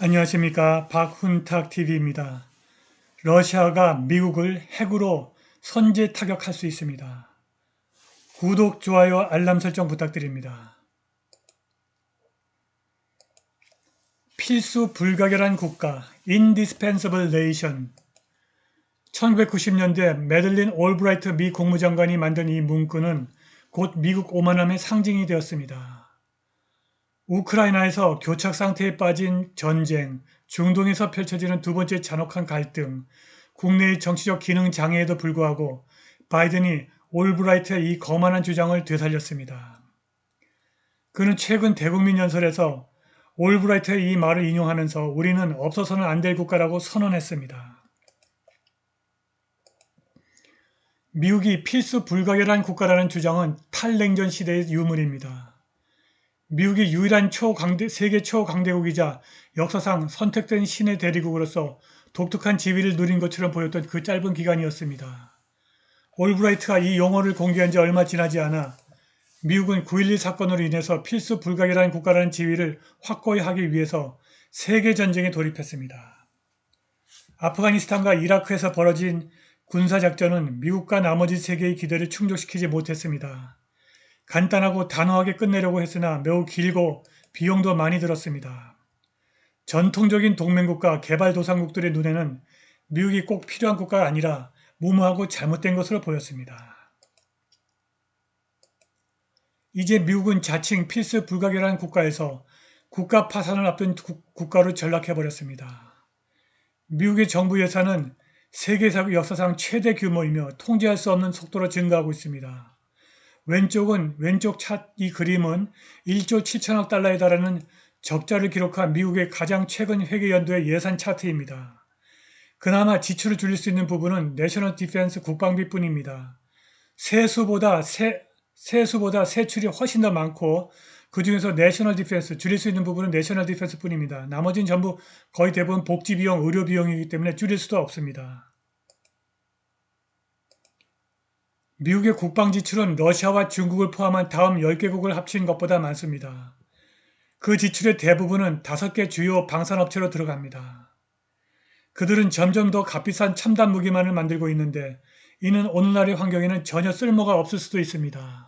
안녕하십니까. 박훈탁TV입니다. 러시아가 미국을 핵으로 선제 타격할 수 있습니다. 구독, 좋아요, 알람 설정 부탁드립니다. 필수 불가결한 국가, indispensable nation. 1990년대 매들린 올브라이트 미 국무장관이 만든 이 문구는 곧 미국 오만함의 상징이 되었습니다. 우크라이나에서 교착 상태에 빠진 전쟁, 중동에서 펼쳐지는 두 번째 잔혹한 갈등, 국내의 정치적 기능 장애에도 불구하고 바이든이 올브라이트의 이 거만한 주장을 되살렸습니다. 그는 최근 대국민 연설에서 올브라이트의 이 말을 인용하면서 우리는 없어서는 안 될 국가라고 선언했습니다. 미국이 필수 불가결한 국가라는 주장은 탈냉전 시대의 유물입니다. 미국이 유일한 세계 초강대국이자 역사상 선택된 신의 대리국으로서 독특한 지위를 누린 것처럼 보였던 그 짧은 기간이었습니다. 올브라이트가 이 용어를 공개한 지 얼마 지나지 않아 미국은 9.11 사건으로 인해서 필수 불가결한 국가라는 지위를 확고히 하기 위해서 세계전쟁에 돌입했습니다. 아프가니스탄과 이라크에서 벌어진 군사작전은 미국과 나머지 세계의 기대를 충족시키지 못했습니다. 간단하고 단호하게 끝내려고 했으나 매우 길고 비용도 많이 들었습니다. 전통적인 동맹국가 개발도상국들의 눈에는 미국이 꼭 필요한 국가가 아니라 무모하고 잘못된 것으로 보였습니다. 이제 미국은 자칭 필수 불가결한 국가에서 국가 파산을 앞둔 국가로 전락해버렸습니다. 미국의 정부 예산은 세계 역사상 최대 규모이며 통제할 수 없는 속도로 증가하고 있습니다. 왼쪽 차 이 그림은 1조 7천억 달러에 달하는 적자를 기록한 미국의 가장 최근 회계 연도의 예산 차트입니다. 그나마 지출을 줄일 수 있는 부분은 내셔널 디펜스 국방비뿐입니다. 세수보다 세출이 훨씬 더 많고 그중에서 내셔널 디펜스 줄일 수 있는 부분은 내셔널 디펜스뿐입니다. 나머지는 전부 거의 대부분 복지 비용, 의료 비용이기 때문에 줄일 수도 없습니다. 미국의 국방 지출은 러시아와 중국을 포함한 다음 10개국을 합친 것보다 많습니다. 그 지출의 대부분은 5개 주요 방산업체로 들어갑니다. 그들은 점점 더 값비싼 첨단 무기만을 만들고 있는데 이는 오늘날의 환경에는 전혀 쓸모가 없을 수도 있습니다.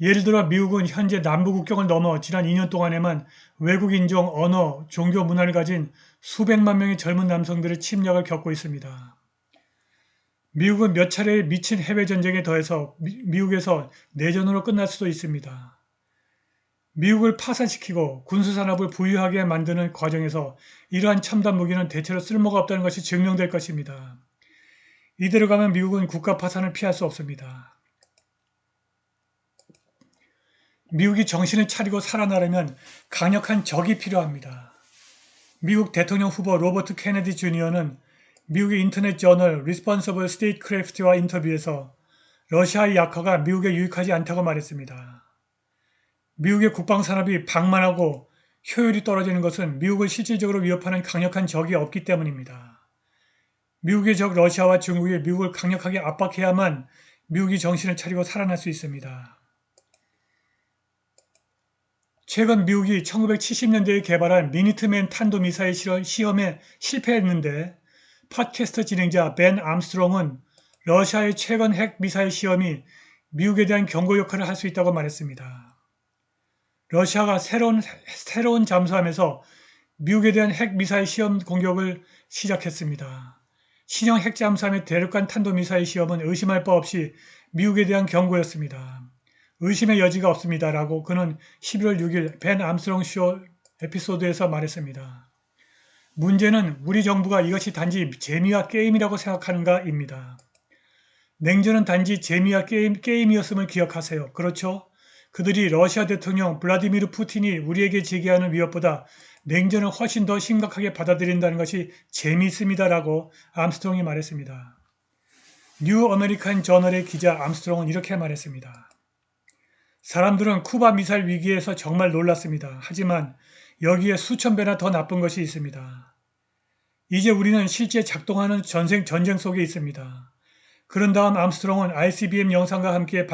예를 들어 미국은 현재 남부국경을 넘어 지난 2년 동안에만 외국 인종, 언어, 종교 문화를 가진 수백만 명의 젊은 남성들의 침략을 겪고 있습니다. 미국은 몇 차례의 미친 해외 전쟁에 더해서 미국에서 내전으로 끝날 수도 있습니다. 미국을 파산시키고 군수산업을 부유하게 만드는 과정에서 이러한 첨단 무기는 대체로 쓸모가 없다는 것이 증명될 것입니다. 이대로 가면 미국은 국가 파산을 피할 수 없습니다. 미국이 정신을 차리고 살아나려면 강력한 적이 필요합니다. 미국 대통령 후보 로버트 케네디 주니어는 미국의 인터넷 저널 Responsible Statecraft와 인터뷰에서 러시아의 약화가 미국에 유익하지 않다고 말했습니다. 미국의 국방산업이 방만하고 효율이 떨어지는 것은 미국을 실질적으로 위협하는 강력한 적이 없기 때문입니다. 미국의 적 러시아와 중국이 미국을 강력하게 압박해야만 미국이 정신을 차리고 살아날 수 있습니다. 최근 미국이 1970년대에 개발한 미니트맨 탄도미사일 시험에 실패했는데 팟캐스트 진행자 벤 암스트롱은 러시아의 최근 핵 미사일 시험이 미국에 대한 경고 역할을 할 수 있다고 말했습니다. 러시아가 새로운 잠수함에서 미국에 대한 핵 미사일 시험 공격을 시작했습니다. 신형 핵 잠수함의 대륙간 탄도미사일 시험은 의심할 바 없이 미국에 대한 경고였습니다. 의심의 여지가 없습니다. 라고 그는 11월 6일 벤 암스트롱 쇼 에피소드에서 말했습니다. 문제는 우리 정부가 이것이 단지 재미와 게임이라고 생각하는가입니다. 냉전은 단지 재미와 게임이었음을 기억하세요. 그렇죠? 그들이 러시아 대통령 블라디미르 푸틴이 우리에게 제기하는 위협보다 냉전을 훨씬 더 심각하게 받아들인다는 것이 재미있습니다라고 암스트롱이 말했습니다. 뉴 아메리칸 저널의 기자 암스트롱은 이렇게 말했습니다. 사람들은 쿠바 미사일 위기에서 정말 놀랐습니다. 하지만 여기에 수천 배나 더 나쁜 것이 있습니다. 이제 우리는 실제 작동하는 전쟁 속에 있습니다. 그런 다음 암스트롱은 ICBM 영상과 함께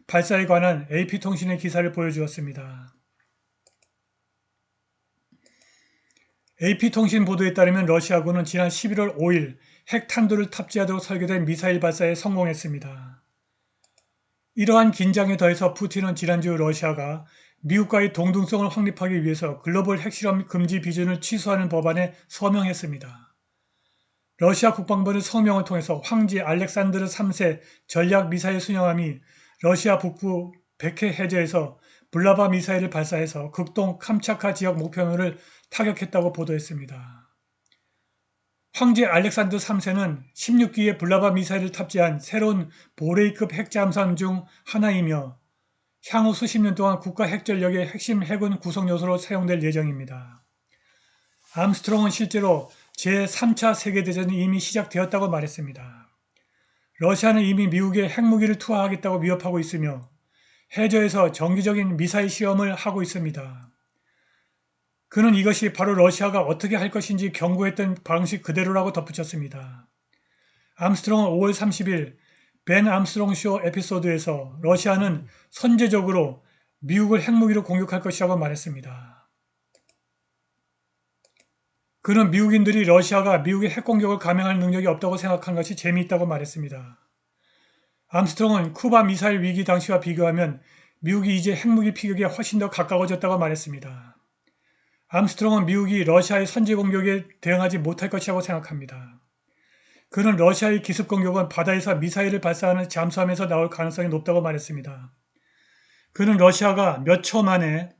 발사에 관한 AP통신의 기사를 보여주었습니다. AP통신 보도에 따르면 러시아군은 지난 11월 5일 핵탄두를 탑재하도록 설계된 미사일 발사에 성공했습니다. 이러한 긴장에 더해서 푸틴은 지난주 러시아가 미국과의 동등성을 확립하기 위해서 글로벌 핵실험 금지 비준을 취소하는 법안에 서명했습니다. 러시아 국방부는 성명을 통해서 황제 알렉산드르 3세 전략 미사일 순양함이 러시아 북부 백해 해저에서 블라바 미사일을 발사해서 극동 캄차카 지역 목표물을 타격했다고 보도했습니다. 황제 알렉산드 3세는 16기의 블라바 미사일을 탑재한 새로운 보레이급 핵잠수함 중 하나이며 향후 수십 년 동안 국가 핵전력의 핵심 해군 구성 요소로 사용될 예정입니다. 암스트롱은 실제로 제3차 세계대전이 이미 시작되었다고 말했습니다. 러시아는 이미 미국에 핵무기를 투하하겠다고 위협하고 있으며 해저에서 정기적인 미사일 시험을 하고 있습니다. 그는 이것이 바로 러시아가 어떻게 할 것인지 경고했던 방식 그대로라고 덧붙였습니다. 암스트롱은 5월 30일 벤 암스트롱 쇼 에피소드에서 러시아는 선제적으로 미국을 핵무기로 공격할 것이라고 말했습니다. 그는 미국인들이 러시아가 미국의 핵공격을 감행할 능력이 없다고 생각한 것이 재미있다고 말했습니다. 암스트롱은 쿠바 미사일 위기 당시와 비교하면 미국이 이제 핵무기 피격에 훨씬 더 가까워졌다고 말했습니다. 암스트롱은 미국이 러시아의 선제 공격에 대응하지 못할 것이라고 생각합니다. 그는 러시아의 기습 공격은 바다에서 미사일을 발사하는 잠수함에서 나올 가능성이 높다고 말했습니다. 그는 러시아가 몇 초 만에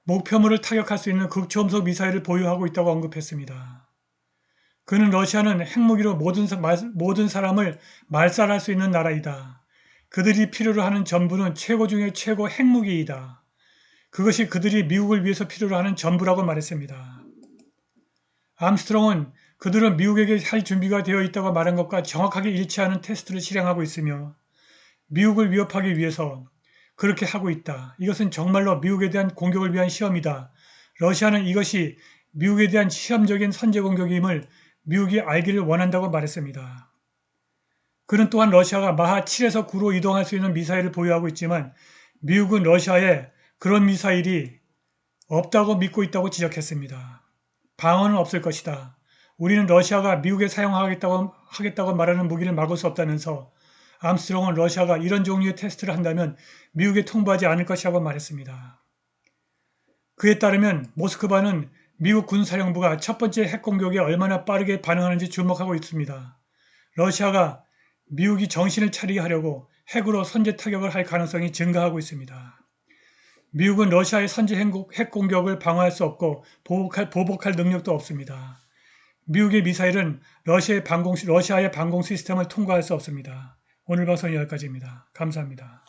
목표물을 타격할 수 있는 극초음속 미사일을 보유하고 있다고 언급했습니다. 그는 러시아는 핵무기로 모든 사람을 말살할 수 있는 나라이다. 그들이 필요로 하는 전부는 최고 중의 최고 핵무기이다. 그것이 그들이 미국을 위해서 필요로 하는 전부라고 말했습니다. 암스트롱은 그들은 미국에게 할 준비가 되어 있다고 말한 것과 정확하게 일치하는 테스트를 실행하고 있으며 미국을 위협하기 위해서 그렇게 하고 있다. 이것은 정말로 미국에 대한 공격을 위한 시험이다. 러시아는 이것이 미국에 대한 시험적인 선제 공격임을 미국이 알기를 원한다고 말했습니다. 그는 또한 러시아가 마하 7에서 9로 이동할 수 있는 미사일을 보유하고 있지만 미국은 러시아에 그런 미사일이 없다고 믿고 있다고 지적했습니다. 방어는 없을 것이다. 우리는 러시아가 미국에 사용하겠다고 말하는 무기를 막을 수 없다면서 암스트롱은 러시아가 이런 종류의 테스트를 한다면 미국에 통보하지 않을 것이라고 말했습니다. 그에 따르면 모스크바는 미국 군사령부가 첫 번째 핵공격에 얼마나 빠르게 반응하는지 주목하고 있습니다. 러시아가 미국이 정신을 차리게 하려고 핵으로 선제 타격을 할 가능성이 증가하고 있습니다. 미국은 러시아의 선제 핵공격을 방어할 수 없고 보복할 능력도 없습니다. 미국의 미사일은 러시아의 방공 시스템을 통과할 수 없습니다. 오늘 방송은 여기까지입니다. 감사합니다.